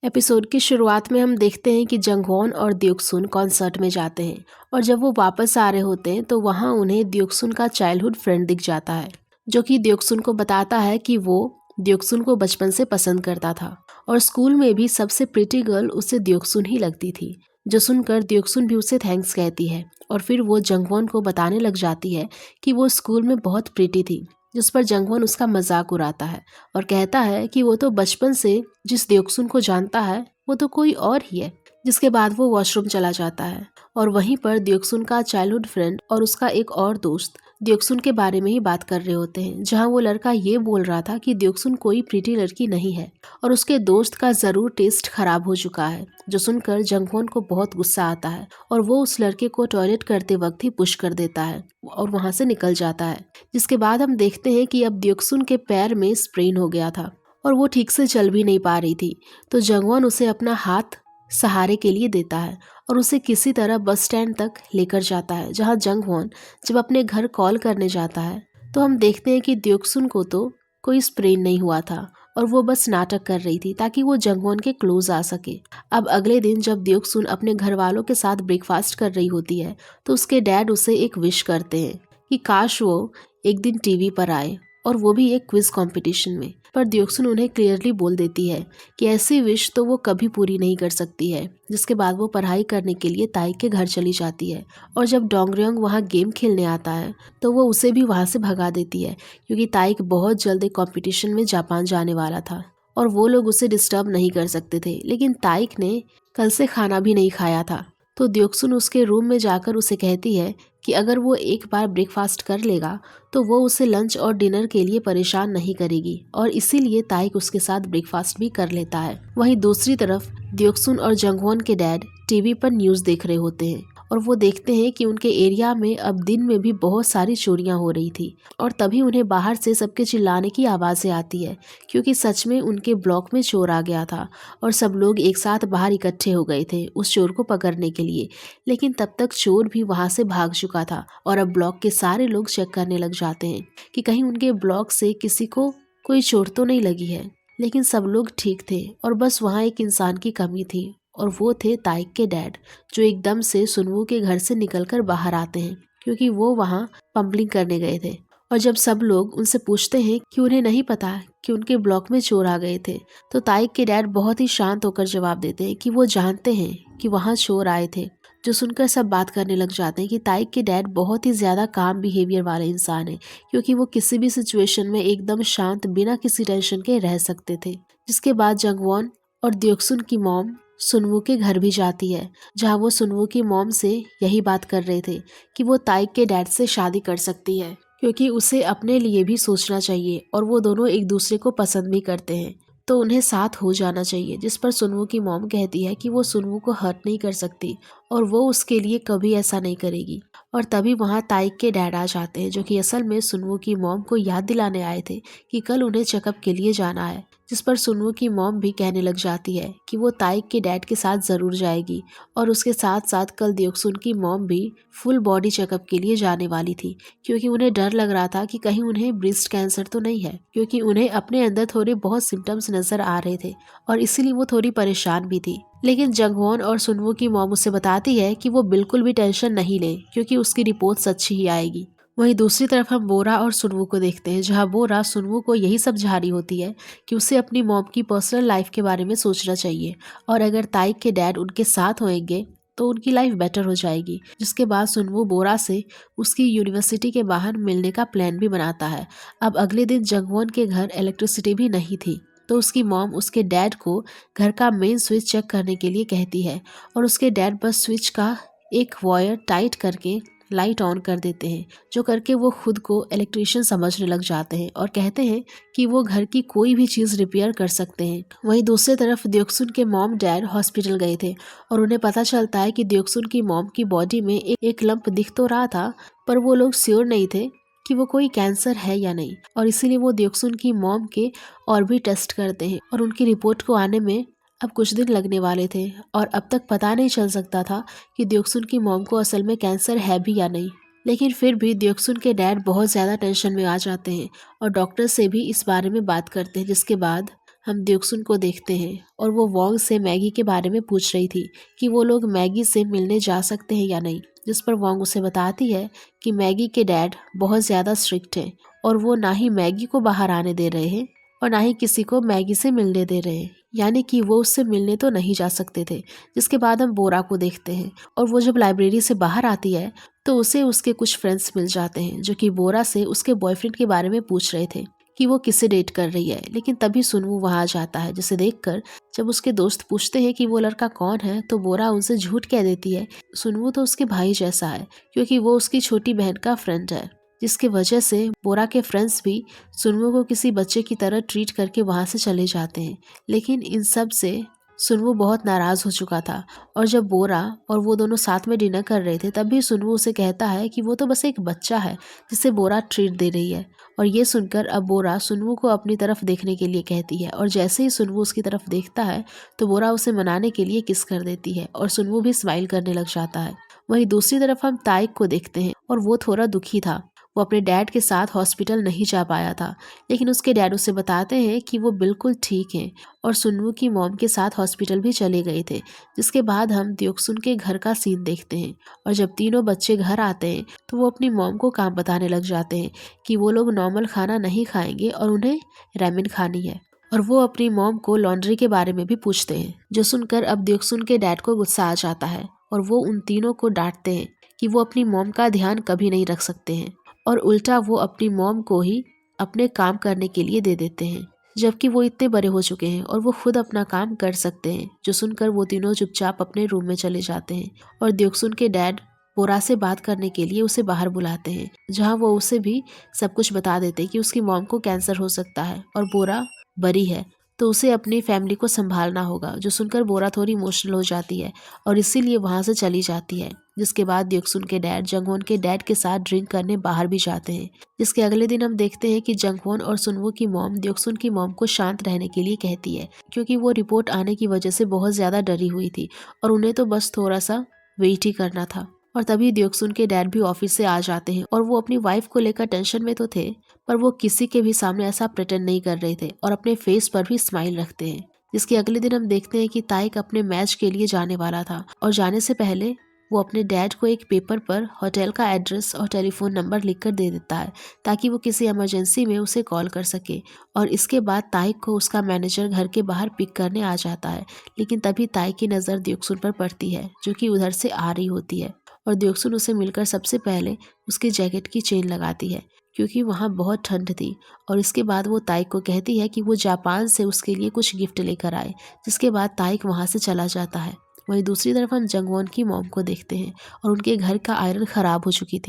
Episode की शुरुआत में हम देखते हैं कि जंगवॉन और द्योक्सुन कॉन्सर्ट में जाते हैं और जब वो वापस आ रहे होते हैं तो वहाँ उन्हें द्योक्सुन का चाइल्डहुड फ्रेंड दिख जाता है, जो कि द्योक्सुन को बताता है कि वो द्योक्सुन को बचपन से पसंद करता था और स्कूल में भी सबसे प्रिटी गर्ल उसे द्योक्सुन ही लगती थी। जो सुनकर द्योक्सुन भी उसे थैंक्स कहती है और फिर वो जंगवॉन को बताने लग जाती है कि वो स्कूल में बहुत प्रिटी थी, जिस पर जंगवॉन उसका मजाक उड़ाता है और कहता है कि वो तो बचपन से जिस द्योक्सुन को जानता है वो तो कोई और ही है। जिसके बाद वो वॉशरूम चला जाता है और वहीं पर द्योक्सुन का चाइल्डहुड फ्रेंड और उसका एक और दोस्त द्योक्सुन के बारे में ही बात कर रहे होते हैं, जहां वो लड़का ये बोल रहा था कि द्योक्सुन कोई प्रीटी लड़की नहीं है और उसके दोस्त का जरूर टेस्ट खराब हो चुका है। जो सुनकर जंगवॉन को बहुत गुस्सा आता है और वो उस लड़के को टॉयलेट करते वक्त ही पुश कर देता है और वहां से निकल जाता है। जिसके बाद हम देखते हैं कि अब द्योक्सुन के पैर में स्प्रेन हो गया था और वो ठीक से चल भी नहीं पा रही थी, तो जंगवॉन उसे अपना हाथ सहारे के लिए देता है और उसे किसी तरह बस स्टैंड तक लेकर जाता है, जहां जंगवॉन जब अपने घर कॉल करने जाता है तो हम देखते हैं कि द्योक्सुन को तो कोई स्प्रेन नहीं हुआ था और वो बस नाटक कर रही थी ताकि वो जंगवॉन के क्लोज आ सके। अब अगले दिन जब द्योक्सुन अपने घर वालों के साथ ब्रेकफास्ट कर रही होती है तो उसके डैड उसे एक विश करते हैं कि काश वो एक दिन टीवी पर आए और वो भी एक क्विज कंपटीशन में। पर द्योक्सुन उन्हें क्लियरली बोल देती है कि ऐसी विश तो वो कभी पूरी नहीं कर सकती है। जिसके बाद वो पढ़ाई करने के लिए ताई के घर चली जाती है और जब डोंगरयोंग वहाँ गेम खेलने आता है तो वो उसे भी वहाँ से भगा देती है, क्योंकि ताइक बहुत जल्द एक कॉम्पिटिशन में जापान जाने वाला था और वो लोग उसे डिस्टर्ब नहीं कर सकते थे। लेकिन ताइक ने कल से खाना भी नहीं खाया था, तो द्योक्सुन उसके रूम में जाकर उसे कहती है कि अगर वो एक बार ब्रेकफास्ट कर लेगा तो वो उसे लंच और डिनर के लिए परेशान नहीं करेगी और इसीलिए ताइक उसके साथ ब्रेकफास्ट भी कर लेता है। वहीं दूसरी तरफ द्योक्सुन और जंगवॉन के डैड टीवी पर न्यूज़ देख रहे होते हैं और वो देखते हैं कि उनके एरिया में अब दिन में भी बहुत सारी चोरियां हो रही थी और तभी उन्हें बाहर से सबके चिल्लाने की आवाज़ें आती है, क्योंकि सच में उनके ब्लॉक में चोर आ गया था और सब लोग एक साथ बाहर इकट्ठे हो गए थे उस चोर को पकड़ने के लिए। लेकिन तब तक चोर भी वहां से भाग चुका था और अब ब्लॉक के सारे लोग चेक करने लग जाते हैं कि कहीं उनके ब्लॉक से किसी को कोई चोट तो नहीं लगी है। लेकिन सब लोग ठीक थे और बस वहाँ एक इंसान की कमी थी और वो थे ताइक के डैड, जो एकदम से सुनवू के घर से निकलकर बाहर आते हैं क्योंकि वो वहाँ पंबलिंग करने गए थे। और जब सब लोग उनसे पूछते हैं कि उन्हें नहीं पता कि उनके ब्लॉक में चोर आ गए थे, तो ताइक के डैड बहुत ही शांत होकर जवाब देते हैं कि वो जानते हैं कि वहाँ चोर आए थे। जो सुनकर सब बात करने लग जाते हैं कि ताइक के डैड बहुत ही ज़्यादा काम बिहेवियर वाले इंसान हैं, क्योंकि वो किसी भी सिचुएशन में एकदम शांत बिना किसी टेंशन के रह सकते थे। जिसके बाद जंगवॉन और द्योक्सुन की मॉम सुनवू के घर भी जाती है, जहाँ वो सुनवू की मॉम से यही बात कर रहे थे कि वो ताइक के डैड से शादी कर सकती है, क्योंकि उसे अपने लिए भी सोचना चाहिए और वो दोनों एक दूसरे को पसंद भी करते हैं, तो उन्हें साथ हो जाना चाहिए। जिस पर सुनवू की मॉम कहती है कि वो सुनवू को हर्ट नहीं कर सकती और वो उसके लिए कभी ऐसा नहीं करेगी। और तभी वहाँ ताइक के डैड आ जाते हैं, जो कि असल में सुनवू की मॉम को याद दिलाने आए थे कि कल उन्हें चेकअप के लिए जाना है। जिस पर सुनवू की मॉम भी कहने लग जाती है कि वो ताइक के डैड के साथ ज़रूर जाएगी और उसके साथ साथ कल द्योक्सुन की मॉम भी फुल बॉडी चेकअप के लिए जाने वाली थी, क्योंकि उन्हें डर लग रहा था कि कहीं उन्हें ब्रेस्ट कैंसर तो नहीं है, क्योंकि उन्हें अपने अंदर थोड़े बहुत सिम्टम्स नजर आ रहे थे और इसीलिए वो थोड़ी परेशान भी थी। लेकिन जंगवॉन और सुनवू की मॉम उसे बताती है कि वो बिल्कुल भी टेंशन नहीं ले, क्योंकि उसकी रिपोर्ट अच्छी ही आएगी। वहीं दूसरी तरफ हम बोरा और सुनवू को देखते हैं, जहां बोरा सुनवू को यही समझा रही होती है कि उसे अपनी मॉम की पर्सनल लाइफ के बारे में सोचना चाहिए और अगर ताइक के डैड उनके साथ होंगे तो उनकी लाइफ बेटर हो जाएगी। जिसके बाद सुनवू बोरा से उसकी यूनिवर्सिटी के बाहर मिलने का प्लान भी बनाता है। अब अगले दिन जंगवॉन के घर इलेक्ट्रिसिटी भी नहीं थी, तो उसकी मॉम उसके डैड को घर का मेन स्विच चेक करने के लिए कहती है और उसके डैड बस स्विच का एक वायर टाइट करके लाइट ऑन कर देते हैं, जो करके वो खुद को इलेक्ट्रिशियन समझने लग जाते हैं और कहते हैं कि वो घर की कोई भी चीज़ रिपेयर कर सकते हैं। वहीं दूसरी तरफ द्योक्सुन के मॉम डैड हॉस्पिटल गए थे और उन्हें पता चलता है कि द्योक्सुन की मॉम की बॉडी में एक लंप दिख तो रहा था, पर वो लोग श्योर नहीं थे कि वो कोई कैंसर है या नहीं, और इसीलिए वो द्योक्सुन की मॉम के और भी टेस्ट करते हैं और उनकी रिपोर्ट को आने में अब कुछ दिन लगने वाले थे और अब तक पता नहीं चल सकता था कि द्योक्सुन की मॉम को असल में कैंसर है भी या नहीं। लेकिन फिर भी द्योक्सुन के डैड बहुत ज़्यादा टेंशन में आ जाते हैं और डॉक्टर से भी इस बारे में बात करते हैं। जिसके बाद हम द्योक्सुन को देखते हैं और वो वोंग से मैगी के बारे में पूछ रही थी कि वो लोग मैगी से मिलने जा सकते हैं या नहीं, जिस पर वोंग उसे बताती है कि मैगी के डैड बहुत ज़्यादा स्ट्रिक्ट हैं और वो ना ही मैगी को बाहर आने दे रहे हैं और ना ही किसी को मैगी से मिलने दे रहे हैं, यानी कि वो उससे मिलने तो नहीं जा सकते थे। जिसके बाद हम बोरा को देखते हैं और वो जब लाइब्रेरी से बाहर आती है तो उसे उसके कुछ फ्रेंड्स मिल जाते हैं जो कि बोरा से उसके बॉयफ्रेंड के बारे में पूछ रहे थे कि वो किससे डेट कर रही है। लेकिन तभी सुनवू वहां आ जाता है, जिसे देखकर जब उसके दोस्त पूछते हैं कि वो लड़का कौन है तो बोरा उनसे झूठ कह देती है। सुनवू तो उसके भाई जैसा है क्योंकि वो उसकी छोटी बहन का फ्रेंड है, जिसके वजह से बोरा के फ्रेंड्स भी सुनवू को किसी बच्चे की तरह ट्रीट करके वहां से चले जाते हैं। लेकिन इन सब से सुनवू बहुत नाराज हो चुका था और जब बोरा और वो दोनों साथ में डिनर कर रहे थे तब भी सुनवू उसे कहता है कि वो तो बस एक बच्चा है जिसे बोरा ट्रीट दे रही है। और ये सुनकर अब बोरा सुनवू को अपनी तरफ देखने के लिए कहती है और जैसे ही सुनवू उसकी तरफ देखता है तो बोरा उसे मनाने के लिए किस कर देती है और सुनवू भी स्माइल करने लग जाता है। वहीं दूसरी तरफ हम ताइक को देखते हैं और वो थोड़ा दुखी था। वो अपने डैड के साथ हॉस्पिटल नहीं जा पाया था, लेकिन उसके डैड उसे बताते हैं कि वो बिल्कुल ठीक हैं और सुनवू की मॉम के साथ हॉस्पिटल भी चले गए थे। जिसके बाद हम द्योक्सुन के घर का सीन देखते हैं और जब तीनों बच्चे घर आते हैं तो वो अपनी मॉम को काम बताने लग जाते हैं कि वो लोग नॉर्मल खाना नहीं खाएंगे और उन्हें रैमेन खानी है। और वो अपनी मॉम को लॉन्ड्री के बारे में भी पूछते हैं, जो सुनकर अब द्योक्सुन के डैड को गुस्सा आ जाता है और वो उन तीनों को डांटते हैं कि वो अपनी मॉम का ध्यान कभी नहीं रख सकते हैं और उल्टा वो अपनी मॉम को ही अपने काम करने के लिए दे देते हैं, जबकि वो इतने बड़े हो चुके हैं और वो खुद अपना काम कर सकते हैं। जो सुनकर वो तीनों चुपचाप अपने रूम में चले जाते हैं और द्योक्सुन के डैड बोरा से बात करने के लिए उसे बाहर बुलाते हैं, जहाँ वो उसे भी सब कुछ बता देते हैं कि उसकी मॉम को कैंसर हो सकता है और बोरा बड़ी है तो उसे अपनी फैमिली को संभालना होगा। जो सुनकर बोरा थोड़ी इमोशनल हो जाती है और इसीलिए वहां से चली जाती है। जिसके बाद द्योक्सुन के डैड जंगवॉन के डैड के साथ ड्रिंक करने बाहर भी जाते हैं। जिसके अगले दिन हम देखते हैं कि जंगवॉन और सुनवू की मॉम द्योक्सुन की मॉम को शांत रहने के लिए कहती है, क्योंकि वो रिपोर्ट आने की वजह से बहुत ज्यादा डरी हुई थी और उन्हें तो बस थोड़ा सा वेट ही करना था। और तभी द्योक्सुन के डैड भी ऑफिस से आ जाते हैं और वो अपनी वाइफ को लेकर टेंशन में तो थे, पर वो किसी के भी सामने ऐसा प्रेटेंड नहीं कर रहे थे और अपने फेस पर भी स्माइल रखते हैं। जिसके अगले दिन हम देखते हैं कि ताइक अपने मैच के लिए जाने वाला था और जाने से पहले वो अपने डैड को एक पेपर पर होटल का एड्रेस और टेलीफोन नंबर लिखकर दे देता है ताकि वो किसी इमरजेंसी में उसे कॉल कर सके। और इसके बाद ताइक को उसका मैनेजर घर के बाहर पिक करने आ जाता है, लेकिन तभी ताइक की नज़र द्योक्सुन पर पड़ती है जो कि उधर से आ रही होती है और द्योक्सुन उसे मिलकर सबसे पहले उसके जैकेट की चेन लगाती है क्योंकि वहाँ बहुत ठंड थी। और इसके बाद वो ताइक को कहती है कि वो जापान से उसके लिए कुछ गिफ्ट लेकर आए। जिसके बाद ताइक वहाँ से चला जाता है। वहीं दूसरी तरफ हम जंगवॉन की मॉम को देखते हैं और उनके घर का आयरन खराब हो चुकी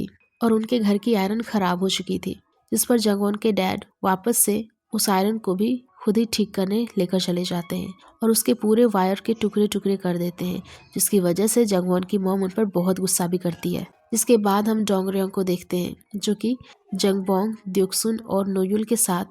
थी जिस पर जंगवॉन के डैड वापस से उस आयरन को भी खुद ही ठीक करने लेकर चले जाते हैं और उसके पूरे वायर के टुकड़े टुकड़े कर देते हैं, जिसकी वजह से जंगवॉन की मॉम उन पर बहुत गुस्सा भी करती है। इसके बाद हम डोंगरियोंग को देखते हैं जो कि जंगबोंग, द्योक्सुन और नोयुल के साथ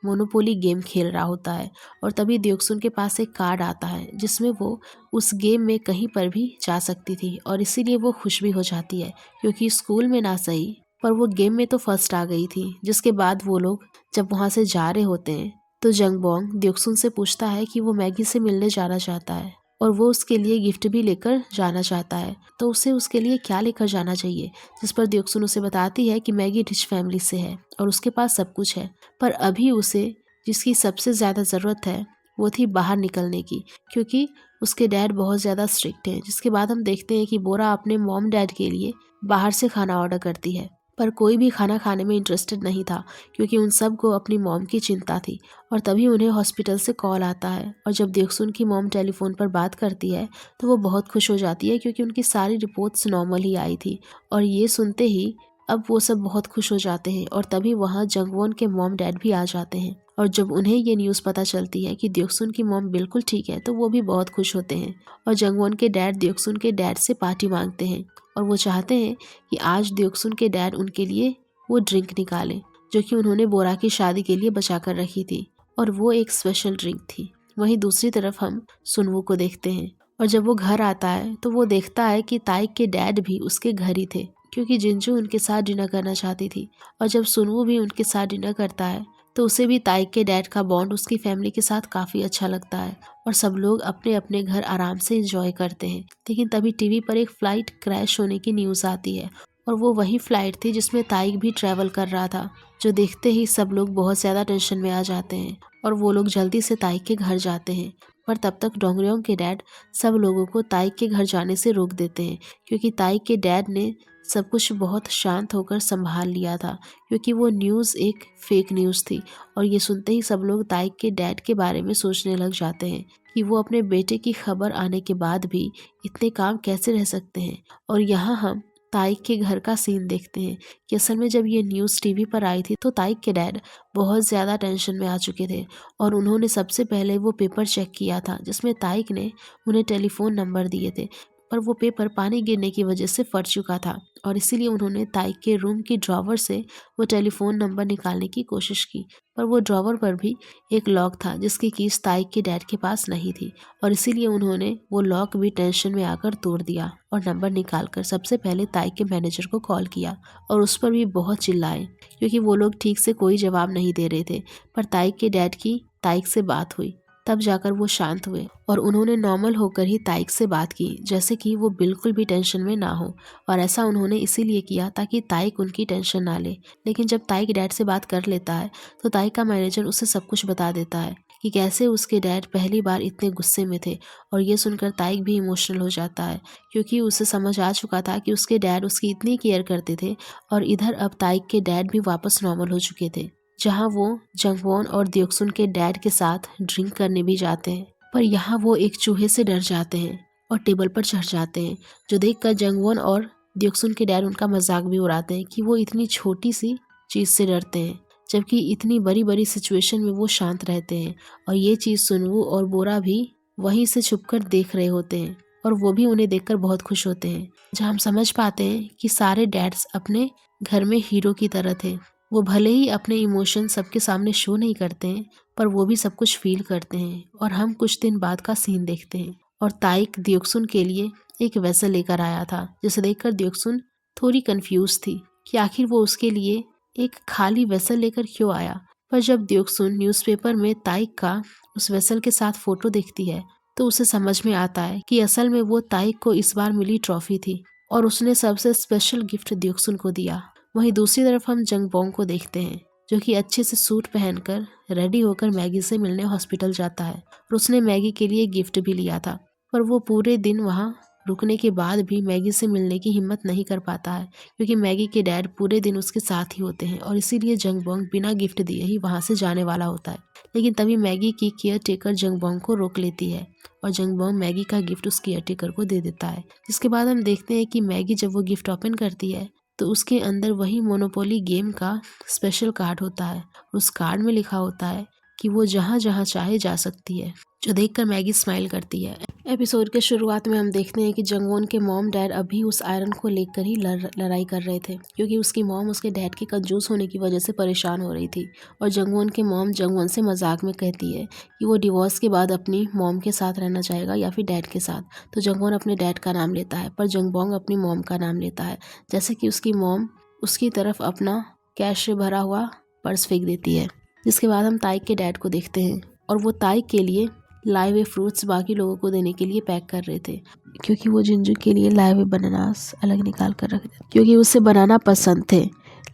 मोनोपोली गेम खेल रहा होता है और तभी द्योक्सुन के पास एक कार्ड आता है जिसमें वो उस गेम में कहीं पर भी जा सकती थी और इसीलिए वो खुश भी हो जाती है क्योंकि स्कूल में ना सही पर वो गेम में तो फर्स्ट आ गई थी। जिसके बाद वो लोग जब वहाँ से जा रहे होते हैं तो जंगबोंग द्योक्सुन से पूछता है कि वो मैगी से मिलने जाना चाहता है और वो उसके लिए गिफ्ट भी लेकर जाना चाहता है, तो उसे उसके लिए क्या लेकर जाना चाहिए। जिस पर द्योक्सुन उसे बताती है कि मैगी रिच फैमिली से है और उसके पास सब कुछ है, पर अभी उसे जिसकी सबसे ज़्यादा ज़रूरत है वो थी बाहर निकलने की, क्योंकि उसके डैड बहुत ज़्यादा स्ट्रिक्ट हैं। जिसके बाद हम देखते हैं कि बोरा अपने मॉम डैड के लिए बाहर से खाना ऑर्डर करती है, पर कोई भी खाना खाने में इंटरेस्टेड नहीं था क्योंकि उन सब को अपनी मॉम की चिंता थी। और तभी उन्हें हॉस्पिटल से कॉल आता है और जब द्योक्सुन की मॉम टेलीफोन पर बात करती है तो वो बहुत खुश हो जाती है क्योंकि उनकी सारी रिपोर्ट्स नॉर्मल ही आई थी। और ये सुनते ही अब वो सब बहुत खुश हो जाते हैं और तभी वहाँ जंगवॉन के मॉम डैड भी आ जाते हैं और जब उन्हें ये न्यूज़ पता चलती है कि द्योक्सुन की मॉम बिल्कुल ठीक है तो वो भी बहुत खुश होते हैं। और जंगवॉन के डैड द्योक्सुन के डैड से पार्टी मांगते हैं और वो चाहते हैं कि आज द्योक्सुन के डैड उनके लिए वो ड्रिंक निकालें जो कि उन्होंने बोरा की शादी के लिए बचा कर रखी थी और वो एक स्पेशल ड्रिंक थी। वहीं दूसरी तरफ हम सुनवू को देखते हैं और जब वो घर आता है तो वो देखता है कि ताइक के डैड भी उसके घर ही थे क्योंकि जिंजू उनके साथ डिनर करना चाहती थी। और जब सुनवू भी उनके साथ डिनर करता है तो उसे भी ताइक के डैड का बॉन्ड उसकी फैमिली के साथ काफ़ी अच्छा लगता है और सब लोग अपने अपने घर आराम से एंजॉय करते हैं। लेकिन तभी टीवी पर एक फ़्लाइट क्रैश होने की न्यूज़ आती है और वो वही फ़्लाइट थी जिसमें ताइक भी ट्रैवल कर रहा था, जो देखते ही सब लोग बहुत ज़्यादा टेंशन में आ जाते हैं और वो लोग जल्दी से ताइक के घर जाते हैं। पर तब तक डोंगरियोंग के डैड सब लोगों को ताइक के घर जाने से रोक देते हैं, क्योंकि ताइक के डैड ने सब कुछ बहुत शांत होकर संभाल लिया था, क्योंकि वो न्यूज़ एक फेक न्यूज़ थी। और ये सुनते ही सब लोग ताइक के डैड के बारे में सोचने लग जाते हैं कि वो अपने बेटे की खबर आने के बाद भी इतने काम कैसे रह सकते हैं। और यहाँ हम ताइक के घर का सीन देखते हैं कि असल में जब ये न्यूज़ टीवी पर आई थी तो ताइक के डैड बहुत ज़्यादा टेंशन में आ चुके थे और उन्होंने सबसे पहले वो पेपर चेक किया था जिसमें ताइक ने उन्हें टेलीफोन नंबर दिए थे। पर वो पेपर पानी गिरने की वजह से फट चुका था और इसीलिए उन्होंने ताइक के रूम की ड्रॉवर से वो टेलीफोन नंबर निकालने की कोशिश की, पर वो ड्रॉवर पर भी एक लॉक था जिसकी कीज ताइक के डैड के पास नहीं थी और इसीलिए उन्होंने वो लॉक भी टेंशन में आकर तोड़ दिया और नंबर निकालकर सबसे पहले ताइक के मैनेजर को कॉल किया और उस पर भी बहुत चिल्लाए, क्योंकि वो लोग ठीक से कोई जवाब नहीं दे रहे थे। पर ताइक के डैड की ताइक से बात हुई, तब जाकर वो शांत हुए और उन्होंने नॉर्मल होकर ही ताइक से बात की, जैसे कि वो बिल्कुल भी टेंशन में ना हो। और ऐसा उन्होंने इसीलिए किया ताकि ताइक उनकी टेंशन ना ले। लेकिन जब ताइक डैड से बात कर लेता है तो ताइक का मैनेजर उसे सब कुछ बता देता है कि कैसे उसके डैड पहली बार इतने गुस्से में थे। और ये सुनकर ताइक भी इमोशनल हो जाता है, क्योंकि उसे समझ आ चुका था कि उसके डैड उसकी इतनी केयर करते थे और इधर अब ताइक के डैड भी वापस नॉर्मल हो चुके थे, जहाँ वो जंगवॉन और द्योक्सुन के डैड के साथ ड्रिंक करने भी जाते हैं। पर यहाँ वो एक चूहे से डर जाते हैं और टेबल पर चढ़ जाते हैं, जो देखकर जंगवॉन और द्योक्सुन के डैड उनका मजाक भी उड़ाते हैं कि वो इतनी छोटी सी चीज़ से डरते हैं, जबकि इतनी बड़ी बड़ी सिचुएशन में वो शांत रहते हैं। और ये चीज़ सुनवू और बोरा भी वहीं से छुपकर देख रहे होते हैं और वो भी उन्हें देखकर बहुत खुश होते हैं, जहाँ हम समझ पाते हैं कि सारे डैड्स अपने घर में हीरो की तरह थे। वो भले ही अपने इमोशन सबके सामने शो नहीं करते हैं, पर वो भी सब कुछ फील करते हैं। और हम कुछ दिन बाद का सीन देखते हैं और ताइक द्योक्सुन के लिए एक वेसल लेकर आया था, जिसे देखकर द्योक्सुन थोड़ी कंफ्यूज थी कि आखिर वो उसके लिए एक खाली वेसल लेकर क्यों आया। पर जब द्योक्सुन न्यूज़पेपर में ताइक का उस वेसल के साथ फोटो देखती है तो उसे समझ में आता है कि असल में वो ताइक को इस बार मिली ट्रॉफी थी और उसने सबसे स्पेशल गिफ्ट द्योक्सुन को दिया। वहीं दूसरी तरफ हम जंगबोंग को देखते हैं, जो कि अच्छे से सूट पहनकर रेडी होकर मैगी से मिलने हॉस्पिटल जाता है और उसने मैगी के लिए गिफ्ट भी लिया था। पर वो पूरे दिन वहाँ रुकने के बाद भी मैगी से मिलने की हिम्मत नहीं कर पाता है, क्योंकि मैगी के डैड पूरे दिन उसके साथ ही होते हैं और इसीलिए जंगबोंग बिना गिफ्ट दिए ही वहाँ से जाने वाला होता है। लेकिन तभी मैगी की केयर टेकर जंगबोंग को रोक लेती है और जंगबोंग मैगी का गिफ्ट उस केयर टेकर को दे देता है। जिसके बाद हम देखते हैं कि मैगी जब वो गिफ्ट ओपन करती है तो उसके अंदर वही मोनोपोली गेम का स्पेशल कार्ड होता है। उस कार्ड में लिखा होता है कि वो जहाँ जहाँ चाहे जा सकती है, जो देखकर मैगी स्माइल करती है। एपिसोड के शुरुआत में हम देखते हैं कि जंगवॉन के मॉम डैड अभी उस आयरन को लेकर ही लड़ाई कर रहे थे, क्योंकि उसकी मॉम उसके डैड के कंजूस होने की वजह से परेशान हो रही थी। और जंगवॉन के मॉम जंगवॉन से मजाक में कहती है कि वो डिवोर्स के बाद अपनी मॉम के साथ रहना चाहेगा या फिर डैड के साथ। तो जंगवॉन अपने डैड का नाम लेता है, पर जंगबोंग अपनी मॉम का नाम लेता है, जैसे कि उसकी मॉम उसकी तरफ अपना कैश से भरा हुआ पर्स फेंक देती है। जिसके बाद हम ताइक के डैड को देखते हैं और वो ताइक के लिए लाए हुए फ्रूट्स बाकी लोगों को देने के लिए पैक कर रहे थे, क्योंकि वो जिंजू के लिए लाए हुए बनानास अलग निकाल कर रख देते, क्योंकि उसे बनाना पसंद थे।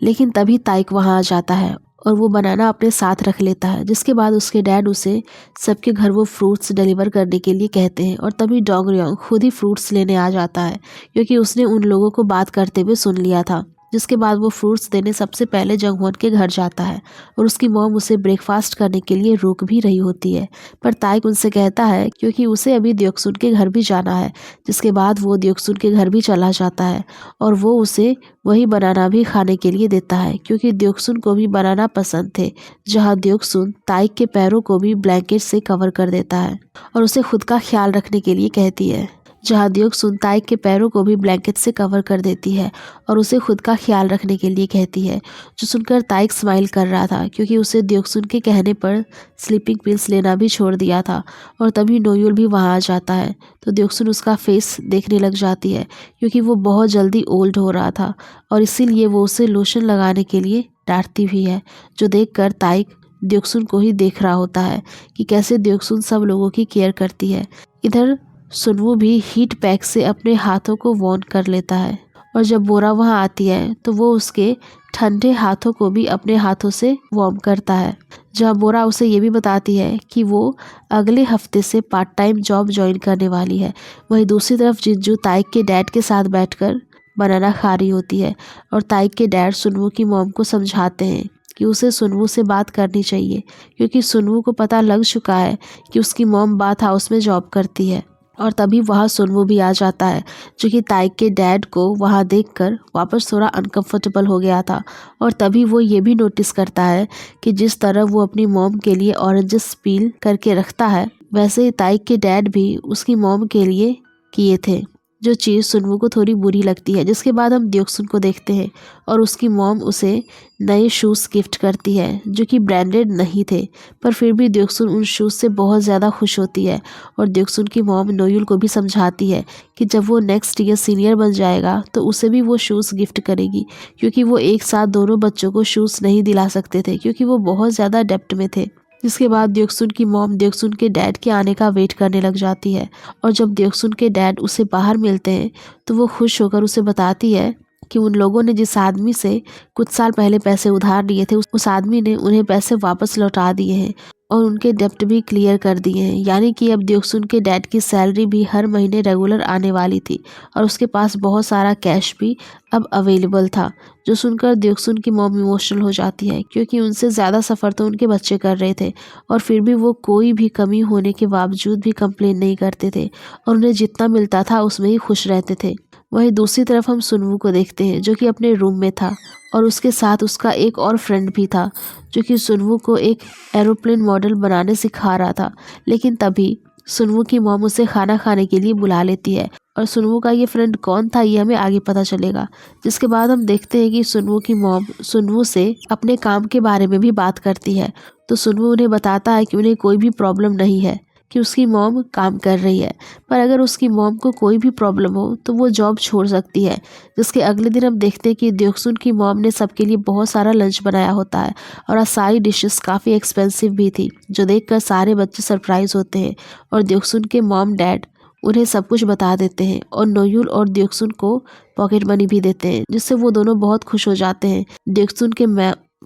लेकिन तभी ताइक वहाँ आ जाता है और वो बनाना अपने साथ रख लेता है। जिसके बाद उसके डैड उसे सबके घर वो फ्रूट्स डिलीवर करने के लिए कहते हैं और तभी डोंगरियोंग खुद ही फ्रूट्स लेने आ जाता है, क्योंकि उसने उन लोगों को बात करते हुए सुन लिया था। जिसके बाद वो फ्रूट्स देने सबसे पहले जंगवॉन के घर जाता है और उसकी मॉम उसे ब्रेकफास्ट करने के लिए रोक भी रही होती है, पर ताइक उनसे कहता है क्योंकि उसे अभी द्योक्सुन के घर भी जाना है। जिसके बाद वो द्योक्सुन के घर भी चला जाता है और वो उसे वही बनाना भी खाने के लिए देता है, क्योंकि द्योक्सुन को भी बनाना पसंद थे। जहाँ द्योक्सुन ताइक के पैरों को भी ब्लैंकेट से कवर कर देता है और उसे खुद का ख्याल रखने के लिए कहती है। जहाँ द्योक्सुन ताइक के पैरों को भी ब्लैंकेट से कवर कर देती है और उसे खुद का ख्याल रखने के लिए कहती है, जो सुनकर ताइक स्माइल कर रहा था, क्योंकि उसे द्योक्सुन के कहने पर स्लीपिंग पिल्स लेना भी छोड़ दिया था। और तभी नोयुल भी वहाँ आ जाता है तो द्योक्सुन उसका फेस देखने लग जाती है, क्योंकि वो बहुत जल्दी ओल्ड हो रहा था और इसीलिए वो उसे लोशन लगाने के लिए डांटती भी है, जो देखकर ताइक द्योक्सुन को ही देख रहा होता है कि कैसे द्योक्सुन सब लोगों की केयर करती है। इधर सुनवू भी हीट पैक से अपने हाथों को वार्म कर लेता है और जब बोरा वहाँ आती है तो वो उसके ठंडे हाथों को भी अपने हाथों से वार्म करता है। जहाँ बोरा उसे ये भी बताती है कि वो अगले हफ्ते से पार्ट टाइम जॉब ज्वाइन करने वाली है। वहीं दूसरी तरफ जिंजू ताइक के डैड के साथ बैठकर बनाना खा रही होती है और ताइक के डैड सुनवू की मॉम को समझाते हैं कि उसे सुनवू से बात करनी चाहिए क्योंकि सुनवू को पता लग चुका है कि उसकी मॉम बाथ हाउस में जॉब करती है। और तभी वहाँ सुनवू भी आ जाता है जो कि ताइक के डैड को वहाँ देखकर वापस थोड़ा अनकंफर्टेबल हो गया था। और तभी वो ये भी नोटिस करता है कि जिस तरह वो अपनी मॉम के लिए ऑरेंजेस पील करके रखता है वैसे ही ताइक के डैड भी उसकी मॉम के लिए किए थे, जो चीज़ सुनवू को थोड़ी बुरी लगती है। जिसके बाद हम द्योक्सुन को देखते हैं और उसकी मॉम उसे नए शूज़ गिफ्ट करती है जो कि ब्रांडेड नहीं थे, पर फिर भी द्योक्सुन उन शूज़ से बहुत ज़्यादा खुश होती है। और द्योक्सुन की मॉम नोयुल को भी समझाती है कि जब वो नेक्स्ट ईयर सीनियर बन जाएगा तो उसे भी वो शूज़ गिफ्ट करेगी क्योंकि वो एक साथ दोनों बच्चों को शूज़ नहीं दिला सकते थे क्योंकि वो बहुत ज़्यादा डेप्ट में थे। जिसके बाद द्योक्सुन की मॉम द्योक्सुन के डैड के आने का वेट करने लग जाती है और जब द्योक्सुन के डैड उसे बाहर मिलते हैं तो वो खुश होकर उसे बताती है कि उन लोगों ने जिस आदमी से कुछ साल पहले पैसे उधार लिए थे उस आदमी ने उन्हें पैसे वापस लौटा दिए हैं और उनके डेप्ट भी क्लियर कर दिए हैं। यानी कि अब द्योक्सुन के डैड की सैलरी भी हर महीने रेगुलर आने वाली थी और उसके पास बहुत सारा कैश भी अब अवेलेबल था, जो सुनकर द्योक्सुन की मॉम इमोशनल हो जाती है क्योंकि उनसे ज़्यादा सफ़र तो उनके बच्चे कर रहे थे और फिर भी वो कोई भी कमी होने के बावजूद भी कंप्लेन नहीं करते थे और उन्हें जितना मिलता था उसमें ही खुश रहते थे। वहीं दूसरी तरफ हम सुनवू को देखते हैं जो कि अपने रूम में था और उसके साथ उसका एक और फ्रेंड भी था जो कि सुनवू को एक एरोप्लेन मॉडल बनाने सिखा रहा था। लेकिन तभी सुनवू की मॉम उसे खाना खाने के लिए बुला लेती है और सुनवू का ये फ्रेंड कौन था ये हमें आगे पता चलेगा। जिसके बाद हम देखते हैं कि सुनवू की मॉम सुनवू से अपने काम के बारे में भी बात करती है तो सुनवू उन्हें बताता है कि उन्हें कोई भी प्रॉब्लम नहीं है कि उसकी मॉम काम कर रही है, पर अगर उसकी मॉम को कोई भी प्रॉब्लम हो तो वो जॉब छोड़ सकती है। जिसके अगले दिन हम देखते हैं कि द्योक्सुन की मॉम ने सबके लिए बहुत सारा लंच बनाया होता है और आज सारी डिशेस काफ़ी एक्सपेंसिव भी थी, जो देखकर सारे बच्चे सरप्राइज होते हैं और द्योक्सुन के मॉम डैड उन्हें सब कुछ बता देते हैं और नोयुल और द्योक्सुन को पॉकेट मनी भी देते हैं, जिससे वो दोनों बहुत खुश हो जाते हैं द्योक्सुन के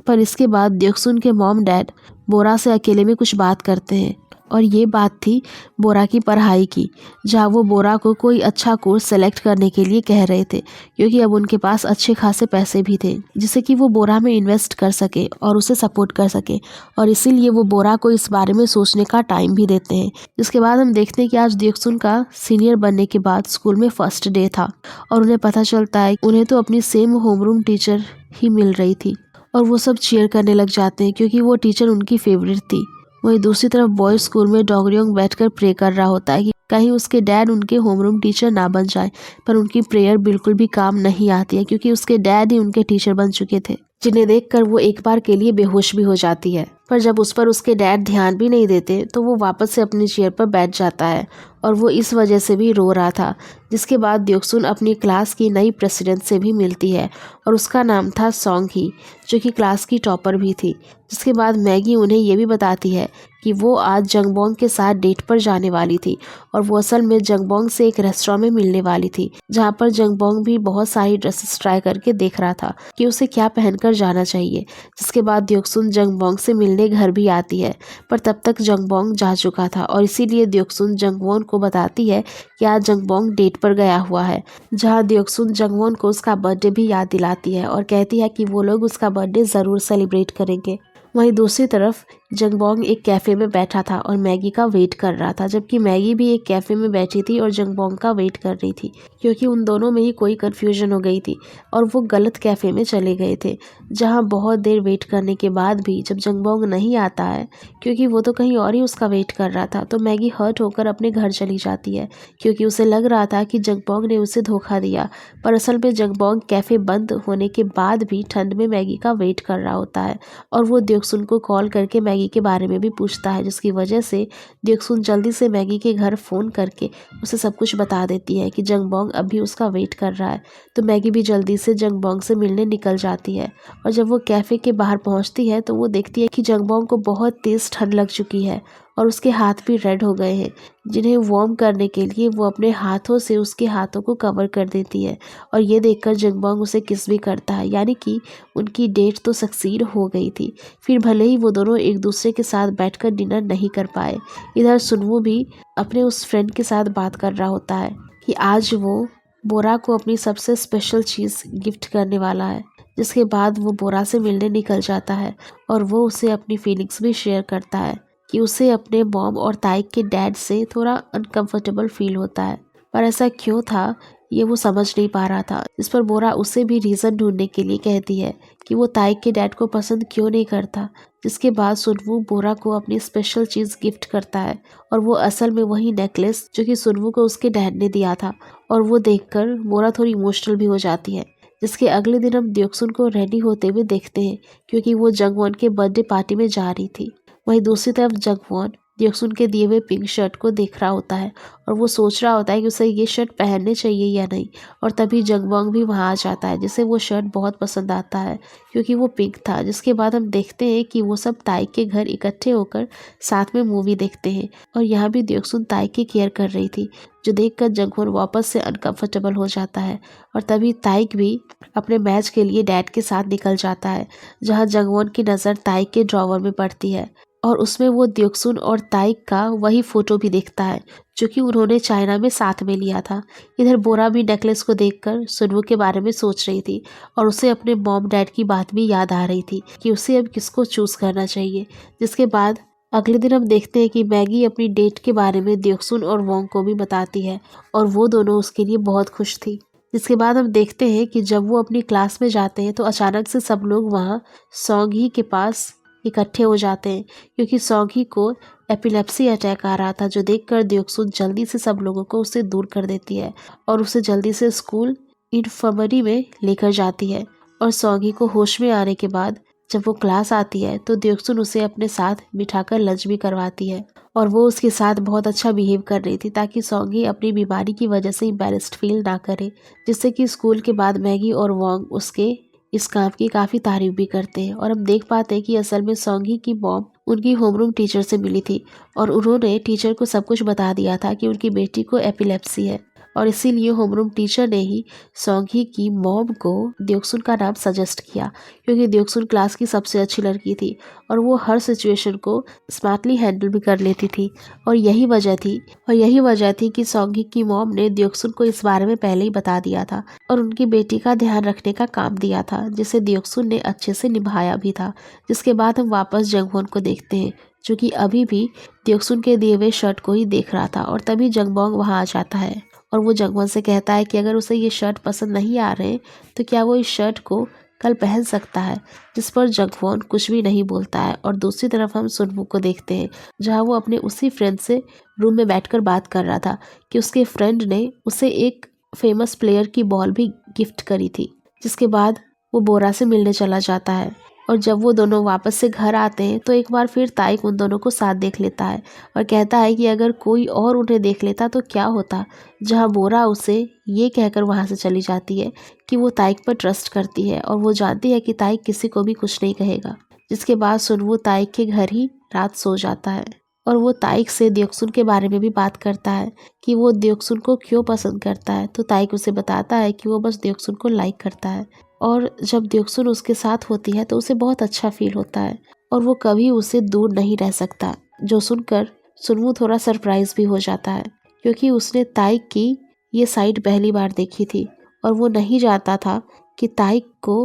पर इसके बाद द्योक्सुन के मॉम डैड बोरा से अकेले में कुछ बात करते हैं और ये बात थी बोरा की पढ़ाई की, जहाँ वो बोरा को कोई अच्छा कोर्स सेलेक्ट करने के लिए कह रहे थे क्योंकि अब उनके पास अच्छे खासे पैसे भी थे जिससे कि वो बोरा में इन्वेस्ट कर सके और उसे सपोर्ट कर सके और इसीलिए वो बोरा को इस बारे में सोचने का टाइम भी देते हैं। जिसके बाद हम देखते हैं कि आज द्योक्सुन का सीनियर बनने के बाद स्कूल में फर्स्ट डे था और उन्हें पता चलता है उन्हें तो अपनी सेम होमरूम टीचर ही मिल रही थी और वो सब चीयर करने लग जाते हैं क्योंकि वो टीचर उनकी फेवरेट थी। वहीं दूसरी तरफ बॉयज स्कूल में डोंगरियोंग बैठकर प्रे कर रहा होता है कि कहीं उसके डैड उनके होमरूम टीचर ना बन जाए, पर उनकी प्रेयर बिल्कुल भी काम नहीं आती है क्योंकि उसके डैड ही उनके टीचर बन चुके थे, जिन्हें देखकर वो एक बार के लिए बेहोश भी हो जाती है। पर जब उस पर उसके डैड ध्यान भी नहीं देते तो वो वापस से अपनी चेयर पर बैठ जाता है और वो इस वजह से भी रो रहा था। जिसके बाद द्योक्सुन अपनी क्लास की नई प्रेसिडेंट से भी मिलती है और उसका नाम था सॉन्ग ही, जो कि क्लास की टॉपर भी थी। जिसके बाद मैगी उन्हें ये भी बताती है कि वो आज जंगबोंग के साथ डेट पर जाने वाली थी और वो असल में जंगबोंग से एक रेस्टोरेंट में मिलने वाली थी, जहाँ पर जंगबोंग भी बहुत सारी ड्रेसेस ट्राई करके देख रहा था कि उसे क्या पहनकर जाना चाहिए। जिसके बाद द्योक्सुन जंगबोंग से मिलने घर भी आती है, पर तब तक जंगबोंग जा चुका था और इसीलिए द्योक्सुन जंगवोन को बताती है कि आज जंगबोंग डेट पर गया हुआ है, जहाँ द्योक्सुन जंगवोन को उसका बर्थडे भी याद दिलाती है और कहती है कि वो लोग उसका बर्थडे ज़रूर सेलिब्रेट करेंगे। वहीं दूसरी तरफ जंगबोंग एक कैफ़े में बैठा था और मैगी का वेट कर रहा था, जबकि मैगी भी एक कैफ़े में बैठी थी और जंगबोंग का वेट कर रही थी क्योंकि उन दोनों में ही कोई कन्फ्यूजन हो गई थी और वो गलत कैफ़े में चले गए थे, जहां बहुत देर वेट करने के बाद भी जब जंगबोंग नहीं आता है क्योंकि वो तो कहीं और ही उसका वेट कर रहा था, तो मैगी हर्ट होकर अपने घर चली जाती है क्योंकि उसे लग रहा था कि जंगबोंग ने उसे धोखा दिया। पर असल में जंगबोंग कैफ़े बंद होने के बाद भी ठंड में मैगी का वेट कर रहा होता है और वो द्योक्सुन को कॉल करके मैगी मैगी के बारे में भी पूछता है, जिसकी वजह से द्योक्सुन जल्दी से मैगी के घर फ़ोन करके उसे सब कुछ बता देती है कि जंगबोंग अभी उसका वेट कर रहा है। तो मैगी भी जल्दी से जंगबोंग से मिलने निकल जाती है और जब वो कैफ़े के बाहर पहुंचती है तो वो देखती है कि जंगबोंग को बहुत तेज़ ठंड लग चुकी है और उसके हाथ भी रेड हो गए हैं, जिन्हें वार्म करने के लिए वो अपने हाथों से उसके हाथों को कवर कर देती है। और ये देखकर जंगबोंग उसे किस भी करता है, यानी कि उनकी डेट तो सक्सीड हो गई थी। फिर भले ही वो दोनों एक दूसरे के साथ बैठकर डिनर नहीं कर पाए, इधर सुनवू भी अपने उस फ्रेंड के साथ बात कर रहा होता है कि आज वो बोरा को अपनी सबसे स्पेशल चीज़ गिफ्ट करने वाला है। जिसके बाद वो बोरा से मिलने निकल जाता है और वो उसे अपनी फीलिंग्स भी शेयर करता है कि उसे अपने मॉम और ताइक के डैड से थोड़ा अनकंफर्टेबल फील होता है, पर ऐसा क्यों था ये वो समझ नहीं पा रहा था। इस पर बोरा उसे भी रीज़न ढूंढने के लिए कहती है कि वो ताइक के डैड को पसंद क्यों नहीं करता। जिसके बाद सुनवू बोरा को अपनी स्पेशल चीज़ गिफ्ट करता है और वो असल में वही नेकलेस जो कि सुनवू को उसके डैड ने दिया था। और वो देखकर बोरा थोड़ी इमोशनल भी हो जाती है। जिसके अगले दिन हम द्योक्सुन को रेडी होते हुए देखते हैं, क्योंकि वो जंगवॉन के बर्थडे पार्टी में जा रही थी। वहीं दूसरी तरफ जंगवॉन द्योक्सुन के दिए हुए पिंक शर्ट को देख रहा होता है और वो सोच रहा होता है कि उसे ये शर्ट पहनने चाहिए या नहीं। और तभी जंगबोंग भी वहाँ आ जाता है, जिसे वो शर्ट बहुत पसंद आता है क्योंकि वो पिंक था। जिसके बाद हम देखते हैं कि वो सब ताइक के घर इकट्ठे होकर साथ में मूवी देखते हैं और यहाँ भी द्योक्सुन ताइक की केयर कर रही थी, जो देखकर जंगवॉन वापस से अनकंफर्टेबल हो जाता है। और तभी ताइक भी अपने मैच के लिए डैड के साथ निकल जाता है, जहाँ जंगवॉन की नज़र ताइक के ड्रॉवर में पड़ती है और उसमें वो द्योक्सुन और ताइक का वही फोटो भी देखता है जो कि उन्होंने चाइना में साथ में लिया था। इधर बोरा भी नेकलेस को देखकर सुनवू के बारे में सोच रही थी और उसे अपने मॉम डैड की बात भी याद आ रही थी कि उसे अब किसको चूज़ करना चाहिए। जिसके बाद अगले दिन हम देखते हैं कि मैगी अपनी डेट के बारे में द्योक्सुन और वोंग को भी बताती है और वो दोनों उसके लिए बहुत खुश थी। जिसके बाद हम देखते हैं कि जब वो अपनी क्लास में जाते हैं तो अचानक से सब लोग वहाँ सॉन्गी के पास इकट्ठे हो जाते हैं, क्योंकि सॉन्गी को एपिलेप्सी अटैक आ रहा था, जो देखकर द्योक्सुन जल्दी से सब लोगों को उससे दूर कर देती है और उसे जल्दी से स्कूल इन्फर्मरी में लेकर जाती है। और सॉन्गी को होश में आने के बाद जब वो क्लास आती है तो द्योक्सुन उसे अपने साथ बिठाकर लंच भी करवाती है और वो उसके साथ बहुत अच्छा बिहेव कर रही थी ताकि सॉन्गी अपनी बीमारी की वजह से एम्बैरेस्ड फील ना करे। जिससे कि स्कूल के बाद मैगी और वोंग उसके इस काम की काफ़ी तारीफ भी करते हैं और हम देख पाते हैं कि असल में सॉन्गी की मॉम उनकी होमरूम टीचर से मिली थी और उन्होंने टीचर को सब कुछ बता दिया था कि उनकी बेटी को एपिलेप्सी है और इसीलिए होमरूम टीचर ने ही सॉन्गी की मॉम को द्योक्सुन का नाम सजेस्ट किया, क्योंकि द्योक्सुन क्लास की सबसे अच्छी लड़की थी और वो हर सिचुएशन को स्मार्टली हैंडल भी कर लेती थी। और यही वजह थी कि सॉन्गी की मॉम ने द्योक्सुन को इस बारे में पहले ही बता दिया था और उनकी बेटी का ध्यान रखने का काम दिया था, जिसे द्योक्सुन ने अच्छे से निभाया भी था। जिसके बाद हम वापस जंगवॉन को देखते हैं, जो कि अभी भी द्योक्सुन के दिए हुए शर्ट को ही देख रहा था। और तभी जंगबोंग वहाँ आ जाता है और वो जंगवॉन से कहता है कि अगर उसे ये शर्ट पसंद नहीं आ रहे तो क्या वो इस शर्ट को कल पहन सकता है। जिस पर जंगवॉन कुछ भी नहीं बोलता है। और दूसरी तरफ हम सुनवू को देखते हैं, जहाँ वो अपने उसी फ्रेंड से रूम में बैठकर बात कर रहा था कि उसके फ्रेंड ने उसे एक फेमस प्लेयर की बॉल भी गिफ्ट करी थी। जिसके बाद वो बोरा से मिलने चला जाता है और जब वो दोनों वापस से घर आते हैं तो एक बार फिर ताइक उन दोनों को साथ देख लेता है और कहता है कि अगर कोई और उन्हें देख लेता तो क्या होता। जहाँ बोरा उसे ये कहकर वहाँ से चली जाती है कि वो ताइक पर ट्रस्ट करती है और वो जानती है कि ताइक किसी को भी कुछ नहीं कहेगा। जिसके बाद सुनवू ताइक के घर ही रात सो जाता है और वो ताइक से द्योक्सुन के बारे में भी बात करता है कि वो द्योक्सुन को क्यों पसंद करता है। तो ताइक उसे बताता है कि वो बस द्योक्सुन को लाइक करता है और जब द्योक्सुन उसके साथ होती है तो उसे बहुत अच्छा फील होता है और वो कभी उसे दूर नहीं रह सकता। जो सुनकर सुनवू थोड़ा सरप्राइज भी हो जाता है, क्योंकि उसने ताइक की ये साइड पहली बार देखी थी और वो नहीं जानता था कि ताइक को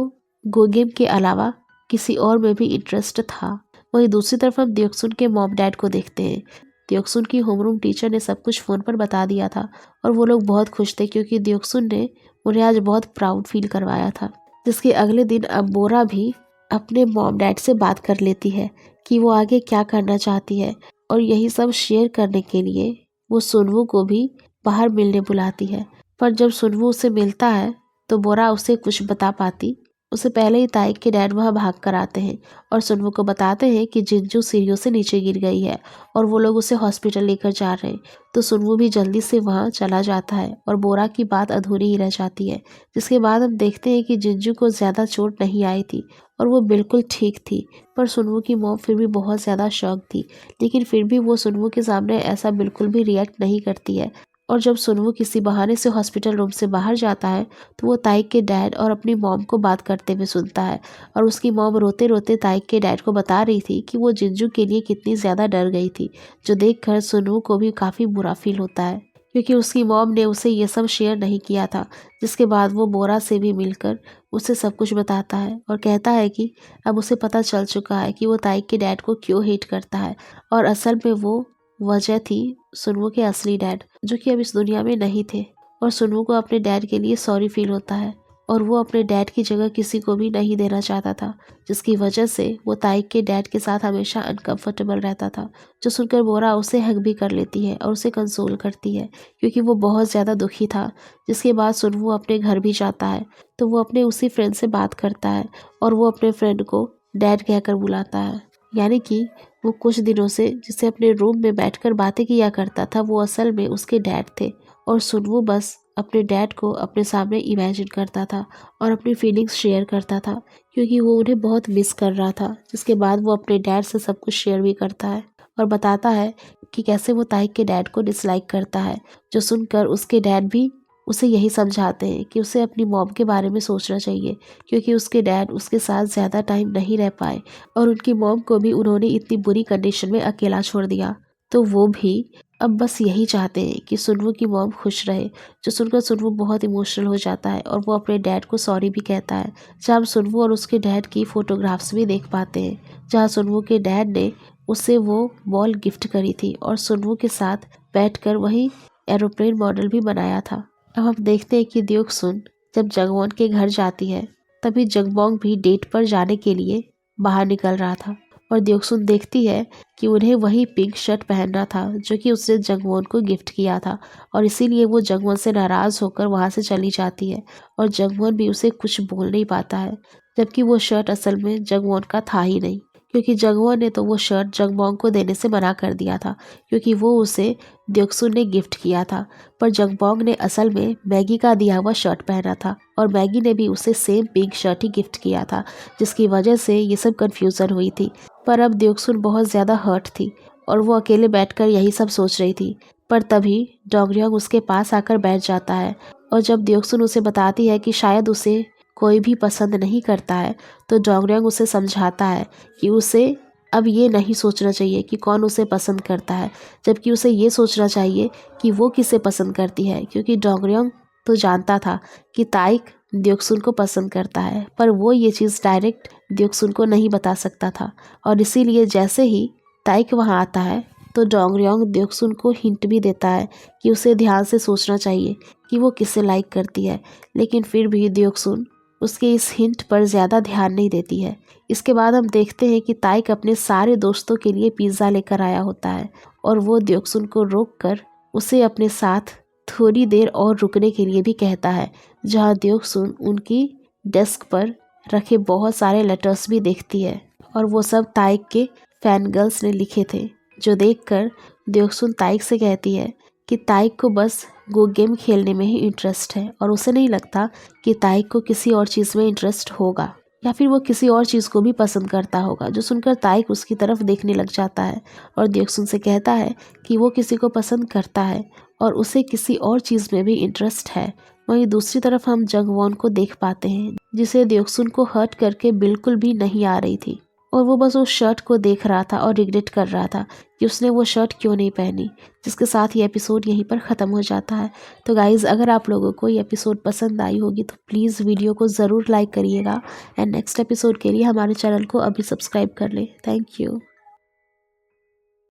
गोगेम के अलावा किसी और में भी इंटरेस्ट था। वहीं दूसरी तरफ हम द्योक्सुन के मॉम डैड को देखते हैं। द्योक्सुन की होमरूम टीचर ने सब कुछ फ़ोन पर बता दिया था और वो लोग बहुत खुश थे, क्योंकि द्योक्सुन ने उन्हें आज बहुत प्राउड फील करवाया था। जिसके अगले दिन अब बोरा भी अपने मॉम डैड से बात कर लेती है कि वो आगे क्या करना चाहती है और यही सब शेयर करने के लिए वो सुनवू को भी बाहर मिलने बुलाती है। पर जब सुनवू उससे मिलता है तो बोरा उसे कुछ बता पाती उससे पहले ही ताइक के डैड वहाँ भाग कर आते हैं और सुनवू को बताते हैं कि जिंजू सीढ़ियों से नीचे गिर गई है और वो लोग उसे हॉस्पिटल लेकर जा रहे हैं। तो सुनवू भी जल्दी से वहाँ चला जाता है और बोरा की बात अधूरी ही रह जाती है, जिसके बाद हम देखते हैं कि जिंजू को ज़्यादा चोट नहीं आई थी और वो बिल्कुल ठीक थी। पर सुनवू की मॉम फिर भी बहुत ज़्यादा शॉक थी, लेकिन फिर भी वो सुनवू के सामने ऐसा बिल्कुल भी रिएक्ट नहीं करती है। और जब सुनवू किसी बहाने से हॉस्पिटल रूम से बाहर जाता है तो वो ताइक के डैड और अपनी मॉम को बात करते हुए सुनता है और उसकी मॉम रोते रोते ताइक के डैड को बता रही थी कि वो जिंजू के लिए कितनी ज़्यादा डर गई थी, जो देखकर सुनवू को भी काफ़ी बुरा फील होता है क्योंकि उसकी मॉम ने उसे ये सब शेयर नहीं किया था। जिसके बाद वो बोरा से भी मिलकर उसे सब कुछ बताता है और कहता है कि अब उसे पता चल चुका है कि वो ताइक के डैड को क्यों हेट करता है और असल में वो वजह थी सुनवू के असली डैड, जो कि अब इस दुनिया में नहीं थे। और सुनवू को अपने डैड के लिए सॉरी फील होता है और वो अपने डैड की जगह किसी को भी नहीं देना चाहता था, जिसकी वजह से वो ताइक के डैड के साथ हमेशा अनकंफर्टेबल रहता था। जो सुनकर बोरा उसे हग भी कर लेती है और उसे कंसोल करती है क्योंकि वो बहुत ज़्यादा दुखी था। जिसके बाद सुनवू अपने घर भी जाता है तो वो अपने उसी फ्रेंड से बात करता है और वो अपने फ्रेंड को डैड कहकर बुलाता है, यानी कि वो कुछ दिनों से जिसे अपने रूम में बैठकर बातें किया करता था वो असल में उसके डैड थे। और सुनवू बस अपने डैड को अपने सामने इमेजिन करता था और अपनी फीलिंग्स शेयर करता था क्योंकि वो उन्हें बहुत मिस कर रहा था। जिसके बाद वो अपने डैड से सब कुछ शेयर भी करता है और बताता है कि कैसे वो ताइक के डैड को डिसलाइक करता है, जो सुनकर उसके डैड भी उसे यही समझाते हैं कि उसे अपनी मॉम के बारे में सोचना चाहिए क्योंकि उसके डैड उसके साथ ज़्यादा टाइम नहीं रह पाए और उनकी मॉम को भी उन्होंने इतनी बुरी कंडीशन में अकेला छोड़ दिया। तो वो भी अब बस यही चाहते हैं कि सुनवू की मॉम खुश रहे, जो सुनकर सुनवू बहुत इमोशनल हो जाता है और वो अपने डैड को सॉरी भी कहता है। जहाँ हम सुनवू और उसके डैड की फ़ोटोग्राफ्स भी देख पाते हैं, जहाँ सुनवू के डैड ने उसे वो बॉल गिफ्ट करी थी और सुनवू के साथ बैठकर वही एरोप्लेन मॉडल भी बनाया था। अब हम देखते हैं कि द्योकसुन जब जंगवॉन के घर जाती है तभी जंगबोंग भी डेट पर जाने के लिए बाहर निकल रहा था और द्योकसुन देखती है कि उन्हें वही पिंक शर्ट पहनना था जो कि उसने जंगवॉन को गिफ्ट किया था और इसीलिए वो जंगवॉन से नाराज़ होकर वहाँ से चली जाती है और जंगवॉन भी उसे कुछ बोल नहीं पाता है, जबकि वो शर्ट असल में जंगवॉन का था ही नहीं क्योंकि जंगवॉन ने तो वो शर्ट जंगबोंग को देने से मना कर दिया था क्योंकि वो उसे द्योकसुन ने गिफ्ट किया था। पर जंगबोंग ने असल में मैगी का दिया हुआ शर्ट पहना था और मैगी ने भी उसे सेम पिंक शर्ट ही गिफ्ट किया था, जिसकी वजह से ये सब कन्फ्यूज़न हुई थी। पर अब द्योकसुन बहुत ज़्यादा हर्ट थी और वो अकेले बैठकर यही सब सोच रही थी। पर तभी डोंगरयोंग उसके पास आकर बैठ जाता है और जब द्योकसुन उसे बताती है कि शायद उसे कोई भी पसंद नहीं करता है तो डोंगरयोंग उसे समझाता है कि उसे अब ये नहीं सोचना चाहिए कि कौन उसे पसंद करता है, जबकि उसे ये सोचना चाहिए कि वो किसे पसंद करती है क्योंकि डोंगरयोंग तो जानता था कि ताइक द्योकसुन को पसंद करता है, पर वो ये चीज़ डायरेक्ट द्योकसुन को नहीं बता सकता था। और इसीलिए जैसे ही ताइक वहाँ आता है तो डोंगरयोंग द्योकसुन को हिंट भी देता है कि उसे ध्यान से सोचना चाहिए कि वो किसे लाइक करती है, लेकिन फिर भी द्योकसुन उसके इस हिंट पर ज़्यादा ध्यान नहीं देती है। इसके बाद हम देखते हैं कि ताइक अपने सारे दोस्तों के लिए पिज़्ज़ा लेकर आया होता है और वो द्योकसुन को रोककर उसे अपने साथ थोड़ी देर और रुकने के लिए भी कहता है, जहाँ द्योकसुन उनकी डेस्क पर रखे बहुत सारे लेटर्स भी देखती है और वो सब ताइक के फैन गर्ल्स ने लिखे थे, जो देखकर द्योकसुन ताइक से कहती है कि ताइक को बस गो गेम खेलने में ही इंटरेस्ट है और उसे नहीं लगता कि ताइक को किसी और चीज़ में इंटरेस्ट होगा या फिर वो किसी और चीज़ को भी पसंद करता होगा। जो सुनकर ताइक उसकी तरफ देखने लग जाता है और द्योकसुन से कहता है कि वो किसी को पसंद करता है और उसे किसी और चीज़ में भी इंटरेस्ट है। वहीं दूसरी तरफ हम जंगवॉन को देख पाते हैं, जिसे द्योकसुन को हर्ट करके बिल्कुल भी नहीं आ रही थी और वो बस उस शर्ट को देख रहा था और रिग्रेट कर रहा था कि उसने वो शर्ट क्यों नहीं पहनी। जिसके साथ ये एपिसोड यहीं पर ख़त्म हो जाता है। तो गाइज़, अगर आप लोगों को ये एपिसोड पसंद आई होगी तो प्लीज़ वीडियो को ज़रूर लाइक करिएगा एंड नेक्स्ट एपिसोड के लिए हमारे चैनल को अभी सब्सक्राइब कर लें। Thank you.